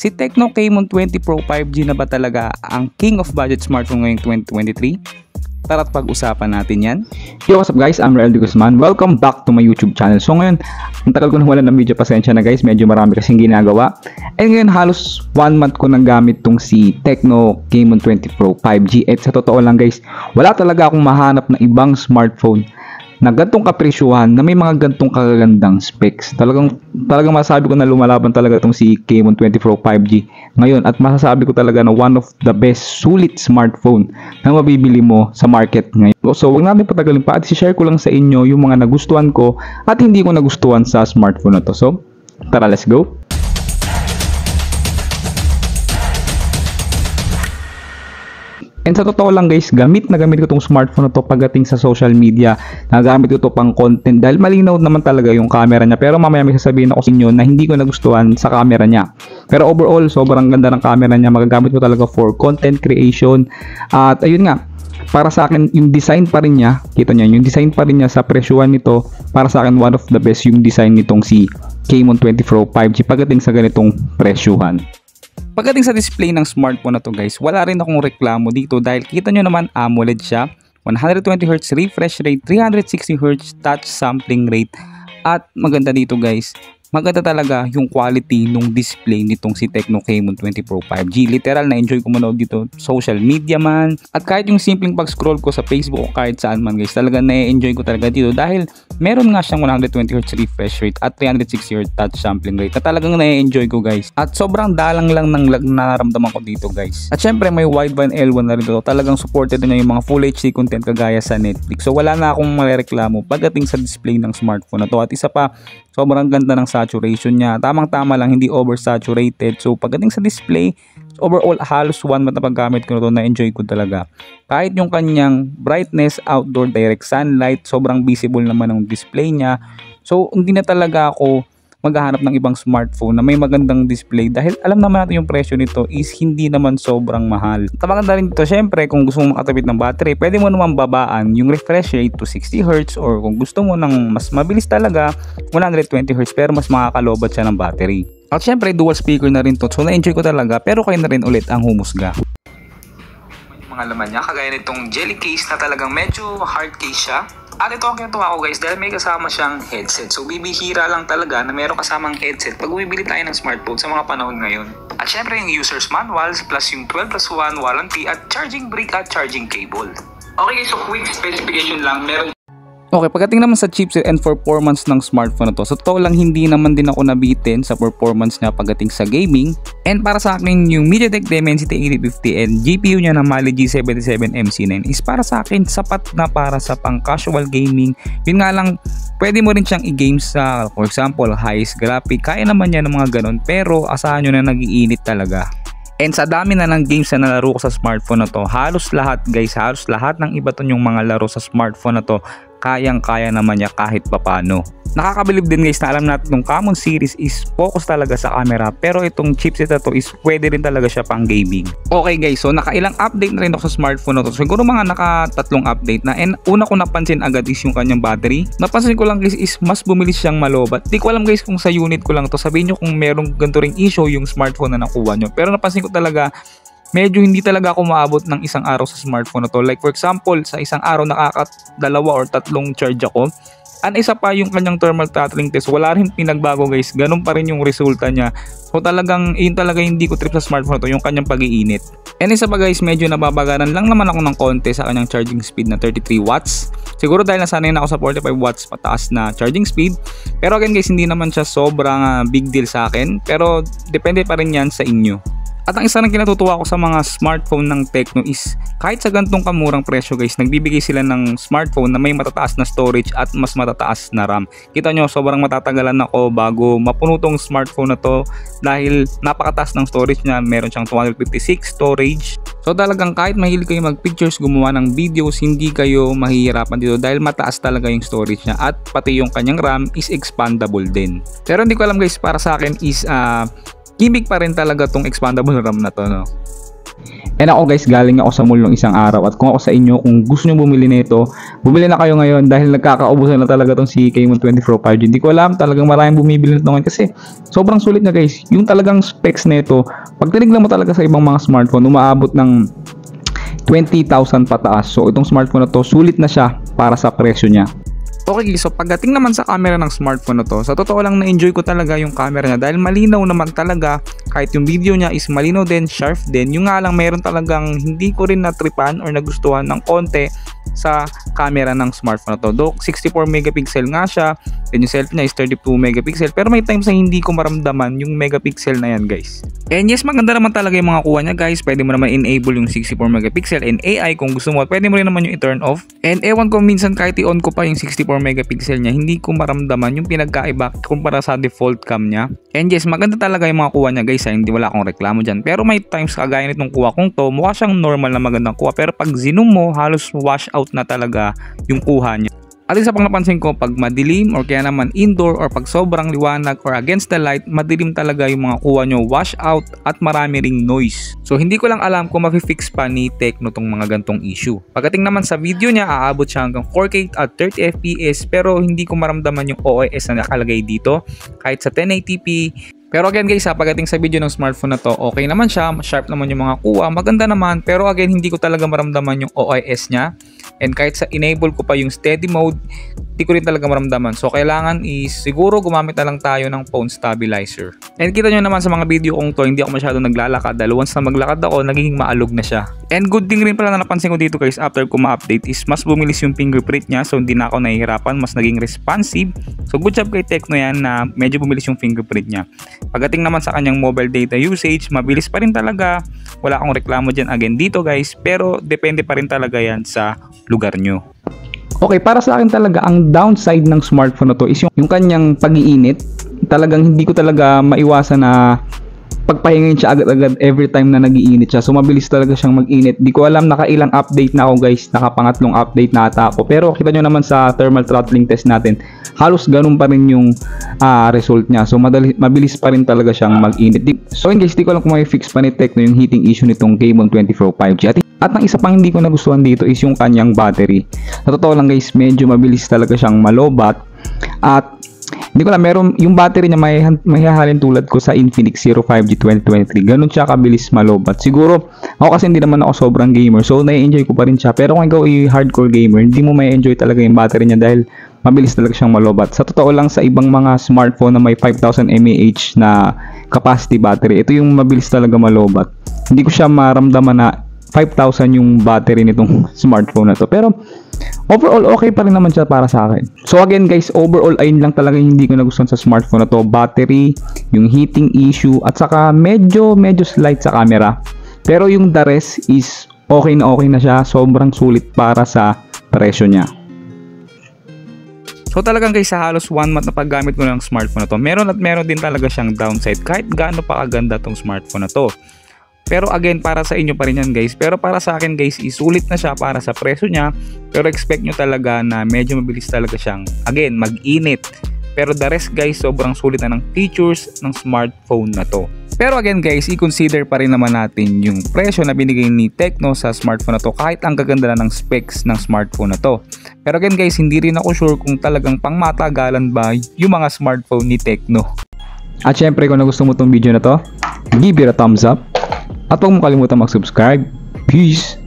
Si Tecno Camon 20 Pro 5G na ba talaga ang king of budget smartphone ngayong 2023? Tara't pag-usapan natin yan. Yo, what's up guys? I'm Rael De Guzman. Welcome back to my YouTube channel. So ngayon, ang tagal ko na wala ng video, pasensya na guys. Medyo marami kasing ginagawa. And ngayon, halos 1 month ko nang gamit tong si Tecno Camon 20 Pro 5G. At sa totoo lang guys, wala talaga akong mahanap na ibang smartphone na gantong kapresyuhan na may mga gantong kagagandang specs. Talagang masasabi ko na lumalaban talaga itong si Camon 20 Pro 5G ngayon, at masasabi ko talaga na one of the best sulit smartphone na mabibili mo sa market ngayon. So huwag natin patagalin pa at share ko lang sa inyo yung mga nagustuhan ko at hindi ko nagustuhan sa smartphone na to. So tara, let's go! And sa totoo lang guys, gamit ko itong smartphone na to pagdating sa social media. Nagamit ko to pang content dahil malinaw naman talaga yung camera niya. Pero mamaya may sasabihin ako sa inyo na hindi ko nagustuhan sa camera niya. Pero overall, sobrang ganda ng camera niya. Magagamit ko talaga for content creation. At ayun nga, para sa akin, yung design pa rin niya, kita niyo, yung design pa rin niya sa presyuhan nito, para sa akin, one of the best yung design nitong si Camon 20 Pro 5G pagdating sa ganitong presyuhan. Pagdating sa display ng smartphone na to guys, wala rin akong reklamo dito dahil kita nyo naman AMOLED siya, 120Hz refresh rate, 360Hz touch sampling rate, at maganda dito guys, maganda talaga yung quality ng display nitong si Tecno Camon 20 Pro 5G. Literal na enjoy ko manood dito, social media man, at kahit yung simpleng pag-scroll ko sa Facebook o kahit saan man guys, talaga na-enjoy ko talaga dito dahil meron nga siyang 120Hz refresh rate at 360Hz touch sampling rate na talagang na-enjoy ko guys. At sobrang dalang lang ng lag na naramdaman ko dito guys. At syempre may wideband L1 na rin dito, talagang supported na yung mga full HD content kagaya sa Netflix. So wala na akong marereklamo pagdating sa display ng smartphone na to. At isa pa, sobrang ganda ng saturation niya. Tamang-tama lang, hindi oversaturated. So pagdating sa display, overall halos 1 month na paggamit ko na to, na-enjoy ko talaga. Kahit yung kanyang brightness, outdoor direct sunlight, sobrang visible naman ng display niya. So hindi na talaga ako maghahanap ng ibang smartphone na may magandang display dahil alam naman natin yung presyo nito is hindi naman sobrang mahal. Maganda rin dito, syempre kung gusto mo makatipid ng battery, pwede mo naman babaan yung refresh rate to 60Hz, or kung gusto mo ng mas mabilis talaga, 120Hz, pero mas makakalobat siya ng battery. At syempre dual speaker na rin to, so na-enjoy ko talaga, pero kayo na rin ulit ang humusga. Mga laman niya, kagaya nitong jelly case na talagang medyo hard case siya. At ito ang kinatuwa ko guys dahil may kasama siyang headset. So bibihira lang talaga na meron kasamang headset pag bumibili tayo ng smartphone sa mga panahon ngayon. At syempre yung user's manuals plus yung 12+1 warranty at charging brick at charging cable. Okay, so quick specification lang. Okay, pagdating naman sa chipset and performance ng smartphone na to, so totoo lang hindi naman din ako nabitin sa performance niya pagdating sa gaming. And para sa akin, yung MediaTek Dimensity 8050 and GPU niya na Mali G77 MC9 is para sa akin sapat na para sa pang casual gaming. Yun nga lang, pwede mo rin siyang i-game sa, for example, highest graphic. Kaya naman niya ng mga ganun, pero asahan nyo na nag-iinit talaga. And sa dami na ng games na nalaro ko sa smartphone na to, halos lahat guys, halos lahat ng iba to yung mga laro sa smartphone na to, kayang-kaya naman niya kahit papano. Nakakabilib din guys na alam natin itong Camon series is focus talaga sa camera, pero itong chipset na to is pwede rin talaga siya pang gaming. Okay guys, so nakailang update na rin ako sa smartphone na to. Siguro mga nakatatlong update na, and una ko napansin agad is yung kanyang battery. Napansin ko lang guys is mas bumilis siyang malobat. Di ko alam guys kung sa unit ko lang to. Sabihin nyo kung merong ganito ring issue yung smartphone na nakuha nyo. Pero napansin ko talaga medyo hindi talaga ako maabot ng isang araw sa smartphone na to. Like for example, sa isang araw nakakadalawa or tatlong charge ako. Ang isa pa yung kanyang thermal throttling test, wala rin pinagbago guys, ganun pa rin yung resulta niya. So talagang, yun talaga hindi ko trip sa smartphone na to, yung kanyang pag-iinit. And isa pa guys, medyo nababagaran lang naman ako ng konti sa kanyang charging speed na 33 watts. Siguro dahil nasanay na ako sa 45 watts pataas na charging speed. Pero again guys, hindi naman siya sobrang big deal sa akin, pero depende pa rin yan sa inyo. At ang isa na kinatutuwa ko sa mga smartphone ng Tecno is kahit sa gantong kamurang presyo guys, nagbibigay sila ng smartphone na may matataas na storage at mas matataas na RAM. Kita nyo, sobrang matatagalan ako bago mapuno tong smartphone na to dahil napakataas ng storage niya. Meron siyang 256 storage. So talagang kahit mahilig kayo mag pictures, gumawa ng videos, hindi kayo mahihirapan dito dahil mataas talaga yung storage niya, at pati yung kanyang RAM is expandable din. Pero hindi ko alam guys, para sa akin is gimmick pa rin talaga tong expandable RAM na to, no? And ako guys, galing ako sa mall ng isang araw at kung ako sa inyo, kung gusto nyo bumili nito, bumili na kayo ngayon dahil nagkakaubusan na talaga tong si Camon 20 Pro 5G. Hindi ko alam, talagang maraming bumibili nito ngayon kasi sobrang sulit na guys. Yung talagang specs nito, pag tinignan mo talaga sa ibang mga smartphone, umaabot ng 20,000 pataas. So itong smartphone na to, sulit na siya para sa presyo niya. Okay, so pagdating naman sa camera ng smartphone na to, sa totoo lang na-enjoy ko talaga yung camera niya dahil malinaw naman talaga, kahit yung video niya is malinaw din, sharp din. Yung nga lang meron talagang hindi ko rin natripan or nagustuhan ng konti sa camera ng smartphone na to. Though 64 megapixel nga siya, then yung selfie niya is 32 megapixel, pero may times na hindi ko maramdaman yung megapixel na yan guys. And yes, maganda naman talaga yung mga kuha niya guys. Pwede mo naman enable yung 64 megapixel and AI kung gusto mo. Pwede mo rin naman yung i-turn off. And ewan ko, minsan kahit i-on ko pa yung 64 megapixel niya, hindi ko maramdaman yung pinagkaiba kumpara sa default cam niya. And yes, maganda talaga yung mga kuha niya guys, hindi wala akong reklamo dyan. Pero may times kagaya nitong kuha kong to, mukha siyang normal na magandang kuha, pero pag zoom mo, halos wash out na talaga yung kuha niya. At isa pang napansin ko, pag madilim or kaya naman indoor or pag sobrang liwanag or against the light, madilim talaga yung mga kuha nyo, wash out at marami ring noise. So hindi ko lang alam kung mafi-fix pa ni Tecno tong mga gantong issue. Pagdating naman sa video niya, aabot siya hanggang 4K at 30 FPS, pero hindi ko maramdaman yung OIS na nakalagay dito kahit sa 1080p. Pero again guys, pagdating sa video ng smartphone na to, okay naman siya, sharp naman yung mga kuha, maganda naman, pero again hindi ko talaga maramdaman yung OIS niya. And kahit sa enable ko pa yung steady mode, hindi ko rin talaga maramdaman. So kailangan is siguro gumamit na lang tayo ng phone stabilizer. And kita nyo naman sa mga video kong to, hindi ako masyadong naglalakad dahil once na maglakad ako, nagiging maalog na siya. And good thing rin pala na napansin ko dito guys, after ko ma-update is mas bumilis yung fingerprint niya, so hindi na ako nahihirapan, mas naging responsive. So good job kay Tecno yan na medyo bumilis yung fingerprint niya. Pagdating naman sa kanyang mobile data usage, mabilis pa rin talaga. Wala akong reklamo dyan again dito guys, pero depende pa rin talaga yan sa lugar nyo. Okay, para sa akin talaga, ang downside ng smartphone na to is yung kanyang pag-iinit. Talagang hindi ko talaga maiwasan na pagpahingin siya agad-agad every time na nag-iinit siya. So mabilis talaga siyang mag-init. Di ko alam, nakailang update na ako guys, nakapangatlong update na ata ako. Pero kita nyo naman sa thermal throttling test natin, halos ganun pa rin yung result niya. So mabilis pa rin talaga siyang mag-init. So guys, di ko alam kung may fix pa ni Tecno yung heating issue nitong Camon 20 Pro 5G. At ang isa pang hindi ko nagustuhan dito is yung kanyang battery. Sa totoo lang guys, medyo mabilis talaga siyang malobat. At hindi ko lang, meron yung battery niya may hahalin tulad ko sa Infinix Zero 5G 2023. Ganun siya kabilis malobat. Siguro ako kasi hindi naman ako sobrang gamer, so nai-enjoy ko pa rin siya. Pero kung ikaw ay hardcore gamer, hindi mo mai-enjoy talaga yung battery niya dahil mabilis talaga siyang malobat. Sa totoo lang, sa ibang mga smartphone na may 5000 mAh na capacity battery, ito yung mabilis talaga malobat. Hindi ko siya maramdaman na 5,000 yung battery nitong smartphone na to. Pero overall, okay pa rin naman siya para sa akin. So again guys, overall ayun lang talaga yung hindi ko nagustuhan sa smartphone na to. Battery, yung heating issue, at saka medyo slight sa camera. Pero yung the rest is okay na siya. Sobrang sulit para sa presyo niya. So talagang guys, sa halos 1 month na paggamit ko ng smartphone na to, meron din talaga siyang downside kahit gaano pa kaganda tong smartphone na to. Pero again, para sa inyo pa rin yan guys. Pero para sa akin guys, isulit na siya para sa presyo niya. Pero expect nyo talaga na medyo mabilis talaga siyang, again, mag-init. Pero the rest guys, sobrang sulit na ng features ng smartphone na to. Pero again guys, i-consider pa rin naman natin yung presyo na binigay ni Tecno sa smartphone na to kahit ang gaganda na ng specs ng smartphone na to. Pero again guys, hindi rin ako sure kung talagang pangmatagalan ba yung mga smartphone ni Tecno. At syempre, kung nagustuhan mo itong video na to, give it a thumbs up. At huwag mo kalimutan mag-subscribe. Peace!